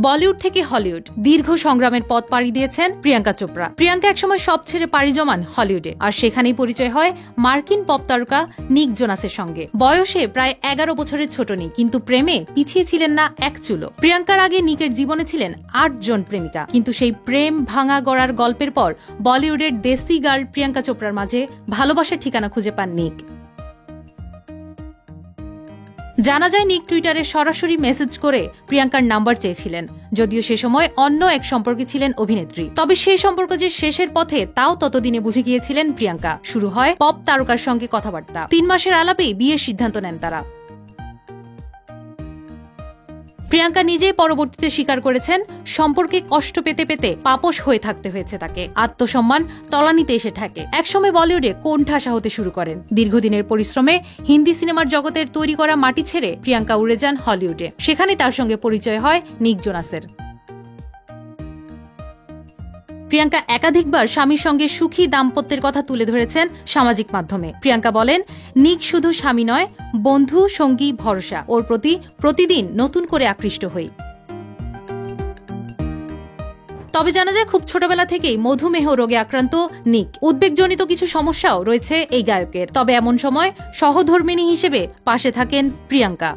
বলিউড থেকে হলিউড দীর্ঘ সংগ্রামের পথ পাড়ি দিয়েছেন প্রিয়াঙ্কা চোপড়া। প্রিয়াঙ্কা একসময় সব ছেড়ে পাড়ি জমান হলিউডে, আর সেখানেই পরিচয় হয় মার্কিন পপ তারকা নিক জোনাসের সঙ্গে। বয়সে প্রায় 11 বছরের ছোট নিক, কিন্তু প্রেমে পিছিয়ে ছিলেন না এক চুলো। প্রিয়াঙ্কার আগে নিকের জীবনে ছিলেন 8 জন প্রেমিকা, কিন্তু সেই প্রেম ভাঙা গড়ার গল্পের পর বলিউডের দেশি গার্ল প্রিয়াঙ্কা চোপড়ার মাঝে ভালোবাসার ঠিকানা খুঁজে পান নিক। জানা যায় নিক টুইটারে সরাসরি মেসেজ করে প্রিয়াঙ্কার নাম্বার চেয়েছিলেন, যদিও সে সময় অন্য এক সম্পর্কে ছিলেন অভিনেত্রী। তবে সেই সম্পর্ক যে শেষের পথে তাও ততদিনে বুঝে গিয়েছিলেন প্রিয়াঙ্কা। শুরু হয় পপ তারকার সঙ্গে কথাবার্তা। 3 মাসের আলাপেই বিয়ের সিদ্ধান্ত নেন তারা। প্রিয়াঙ্কা নিজেই পরবর্তীতে স্বীকার করেছেন, সম্পর্কে কষ্ট পেতে পেতে পাপোশ হয়ে থাকতে হয়েছে তাকে। আত্মসম্মান তলানিতে এসে ঠেকে। একসময় বলিউডে কোণঠাসা হতে শুরু করেন। দীর্ঘদিনের পরিশ্রমে হিন্দি সিনেমার জগতের তৈরি করা মাটি ছেড়ে প্রিয়াঙ্কা উড়ে যান হলিউডে। সেখানে তার সঙ্গে পরিচয় হয় নিক জোনাসের। প্রিয়াঙ্কা একাধিকবার স্বামীর সঙ্গে সুখী দাম্পত্যের কথা তুলে ধরেছেন সামাজিক মাধ্যমে। প্রিয়াঙ্কা বলেন, নিক শুধু স্বামী নয়, বন্ধু, সঙ্গী, ভরসা। ওর প্রতি প্রতিদিন নতুন করে আকৃষ্ট হই। তবে জানা যায় খুব ছোটবেলা থেকেই মধুমেহ রোগে আক্রান্ত নিক। উদ্বেগজনিত কিছু সমস্যাও রয়েছে এই গায়কের। তবে এমন সময় সহধর্মিণী হিসেবে পাশে থাকেন প্রিয়াঙ্কা।